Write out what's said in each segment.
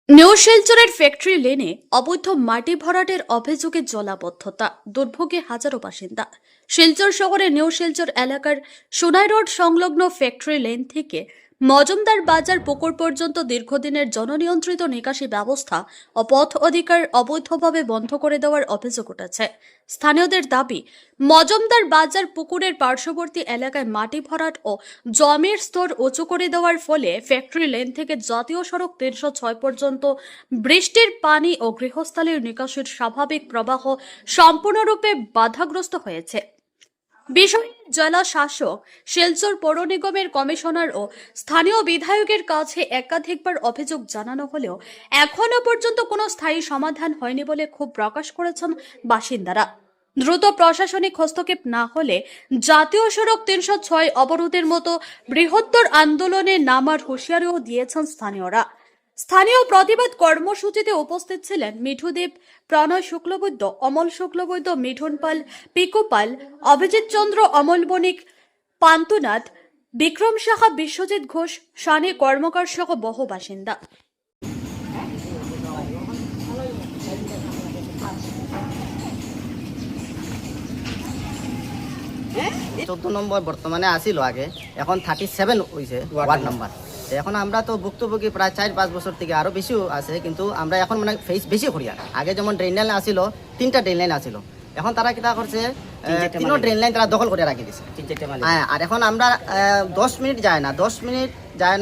New শিলচরের factory লেনে অবৈধ মাটি ভরাটের অভিযোগে জলাবদ্ধতা, দুর্ভোগে হাজারো বাসিন্দা। শিলচর শহরের নিউ শিলচর এলাকার সোনাই রোড সংলগ্ন ফ্যাক্টরি লেন থেকে মজুমদার বাজার পুকুর পর্যন্ত দীর্ঘদিনের জননিয়ন্ত্রিত নিকাশি ব্যবস্থা ও পথ অধিকার অবৈধভাবে বন্ধ করে দেওয়ার অভিযোগ উঠেছে। স্থানীয়দের দাবি, মজুমদার বাজার পুকুরের পার্শ্ববর্তী এলাকায় মাটি ভরাট ও জমির স্তর উঁচু করে দেওয়ার ফলে ফ্যাক্টরি লেন থেকে জাতীয় সড়ক ৩০৬ পর্যন্ত বৃষ্টির পানি ও গৃহস্থালির নিকাশির স্বাভাবিক প্রবাহ সম্পূর্ণরূপে বাধাগ্রস্ত হয়েছে। বিষয়ে জেলা শাসক, শিলচর পৌর নিগমের কমিশনার ও স্থানীয় বিধায়কের কাছে একাধিকবার অভিযোগ জানানো হলেও এখনো পর্যন্ত কোনো স্থায়ী সমাধান হয়নি বলে ক্ষোভ প্রকাশ করেছেন বাসিন্দারা। দ্রুত প্রশাসনিক হস্তক্ষেপ না হলে জাতীয় সড়ক ৩০৬ অবরোধের মতো বৃহত্তর আন্দোলনে নামার হুঁশিয়ারিও দিয়েছেন স্থানীয়রা। স্থানীয় প্রতিবাদ কর্মসূচিতে উপস্থিত ছিলেন মিঠুদেব, প্রণয় শুক্লবৈদ্য, অমল শুক্লবৈদ্য, মিঠুন পাল, পিকু পাল, অভিজিৎ চন্দ্র, অমল বণিক, পান্তুনাথ, বিক্রম সাহা, বিশ্বজিৎ ঘোষ, শানি কর্মকার সহ বহু বাসিন্দা। 14 নম্বর বর্তমানে আসিল, আগে এখন 37 হয়েছে ওয়ার্ড নাম্বার। এখন আমরা তো ভুক্তভোগী প্রায় 4-5 বছর থেকে আরো বেশিও আছে, কিন্তু আমরা এখন মানে ফেস বেশি করি। আগে যেমন ড্রেন লাইন আসিল, 3টা ড্রেন লাইন আসিল, এখন তারা কিতা করছে 3টা ড্রেন লাইন তারা দখল করে রাখি দিছে। হ্যাঁ, আর এখন আমরা 10 মিনিট যায়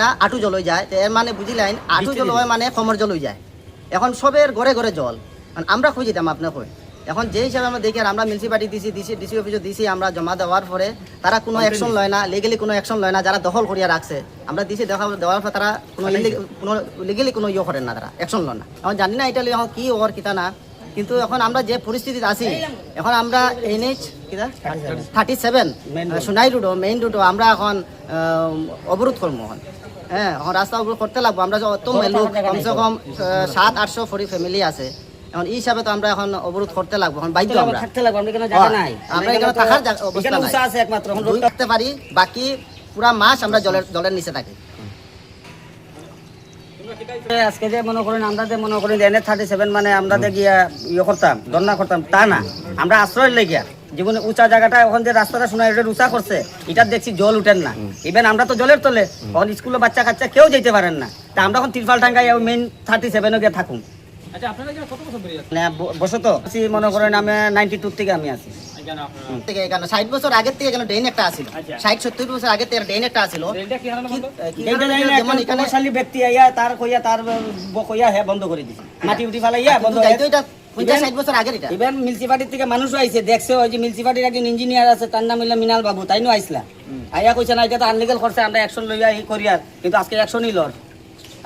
না আটু জল হয়ে যায়। এর মানে বুঝিলেন, আটু জল হয় মানে কমর জল হয়ে যায়। এখন সবের ঘরে ঘরে জল, আমরা খুঁজি দাম আপনার কই। এখন যে হিসাবে আমরা দেখি, আর আমরা মিউনিসিপালিটি দিছি, ডিসি অফিসে দিছি, আমরা জমা দেওয়ার পরে তারা কোনো অ্যাকশন লয় না, লিগেলি কোনো অ্যাকশন লয় না। যারা দখল করিয়া রাখছে আমরা দিছি, দেওয়ার পর তারা কোনো লিগেলি কোনো ইয়ে করেন না, তারা অ্যাকশন লয় না। এখন জানি না এটা এখন কি ওর কিতা না, কিন্তু এখন আমরা যে পরিস্থিতিতে আছি, এখন আমরা NH 37 Sonai road main road আমরা এখন অবরোধ করবো। হ্যাঁ, এখন রাস্তা অবরোধ করতে লাগবো। আমরা যত লোক, কমসে কম 700-800 ফ্যামিলি আছে, এখন এই হিসাবে তো আমরা এখন অবরোধ করতে লাগবো। এখন বাধ্য আমরা থাকতে লাগবো, আমরা এখানে থাকার অবস্থা আছে একমাত্র থাকতে পারি, বাকি পুরা মাস আমরা জলের নিচে থাকি। আজকে যে মনে করেন আমরা যে মনে করেন NH 37 মানে আমরা যে গিয়া ইয়ে করতাম, ধর্ণা করতাম, তা না। আমরা আশ্রয় লেগিয়া জীবনে উঁচা জায়গাটা, এখন যে রাস্তাটা শোনা এটা উঁচা করছে, এটা দেখছি জল উঠেন না। ইভেন আমরা তো জলের তলে, এখন স্কুলে বাচ্চা কাচ্চা কেউ যেতে পারেন না। তা আমরা এখন তিরপাল টাঙ্গাই মেইন 37 গিয়ে থাকুন। আচ্ছা, আপনারা এখানে কত বছর ধরে আছেন? বসত মনে করেন আমি 92 থেকে আমি আছি। 60 বছর আগের থেকে এখানে ড্রেন একটা আসিল, 60-70 বছর আগের থেকে ড্রেন একটা আসিল। যেমন কমার্শিয়ালি ব্যক্তি আইয়া তার কইয়া তার কইয়া হে বন্ধ করে দিছে, মাটি উঠি ফেলাইয়া বন্ধ। এটা 50-60 বছর আগের। এটা ইভেন মিউনিসিপালিটি থেকে মানুষও আইছে, দেখছে ওই যে মিউনিসিপালিটির একজন ইঞ্জিনিয়ার আছে, তার নাম হইলো মিনাল বাবু, তাইনো আইসলা। আইয়া কইছে না এটা তো আনলিগাল করছে, আমরা অ্যাকশন লইয়া এই করিয়ার, কিন্তু আজকে অ্যাকশনই লর।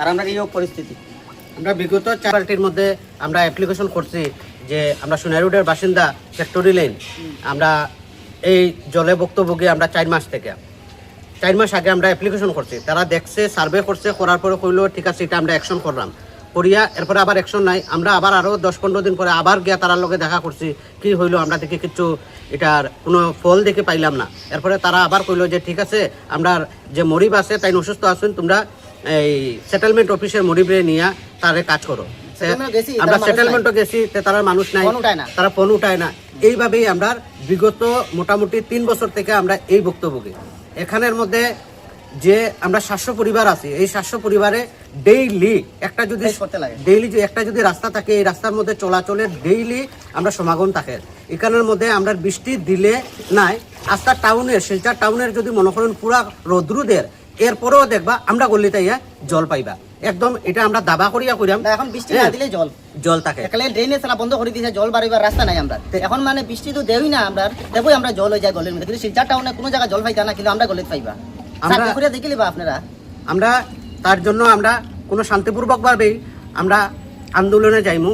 আর আমরা এই পরিস্থিতি, আমরা বিগত 4 পার্টির মধ্যে আমরা অ্যাপ্লিকেশন করছি যে আমরা সোনাই রোডের বাসিন্দা, ফ্যাক্টরি লেন, আমরা এই জলে ভুক্তভোগী। আমরা 4 মাস আগে আমরা অ্যাপ্লিকেশন করছি, তারা দেখছে, সার্ভে করছে, করার পরে কইলো ঠিক আছে এটা আমরা অ্যাকশন করলাম। করিয়া এরপরে আবার অ্যাকশন নাই। আমরা আবার আরও 10-15 দিন পরে আবার গিয়া তারার লগে দেখা করছি, কি হইলো আমরা দেখি কিছু এটার কোনো ফল দেখে পাইলাম না। এরপরে তারা আবার কইলো যে ঠিক আছে, আমরা যে মরিব আছে তাই অসুস্থ আছেন, তোমরা এই সেটেলমেন্ট অফিসের মরিবরে নিয়ে তারে কাজ করো। আমরা সেটেলমেন্টও গেছি, তারা মানুষ নাই, তারা ফোন উঠায় না। এইভাবেই আমরা বিগত মোটামুটি 3 বছর থেকে আমরা এই ভুক্তভোগী। এখানের মধ্যে যে আমরা 700 পরিবার আছি, এই 700 পরিবারে ডেইলি একটা যদি রাস্তা থাকে, এই রাস্তার মধ্যে চলাচলের ডেইলি আমরা সমাগম থাকে। এখানের মধ্যে আমরা বৃষ্টি দিলে নাই, আস্থা টাউনের, শিলচর টাউনের যদি মনে করেন পুরা রৌদ্রুদের, এরপরেও দেখবা আমরা গলিতে জল পাইবা একদম। এটা আমরা দাবা করিয়া করিলাম। এখন বৃষ্টি না দিলে জল থাকে, ড্রেনেজ বন্ধ করে দিয়েছে, জল বাড়িবার রাস্তা নাই আমরা। এখন মানে বৃষ্টি তো দেবই না, আমরা দেবই আমরা জল হয়ে যায় গলির মধ্যে। কিন্তু শিলচর টাউনে কোনো জায়গায় জল পাইতা না, কিন্তু আমরা গলিতে পাইবা। আমরা দেখে নিবা আপনারা। আমরা তার জন্য আমরা কোনো শান্তিপূর্বক ভাবেই আমরা আন্দোলনে যাইমু।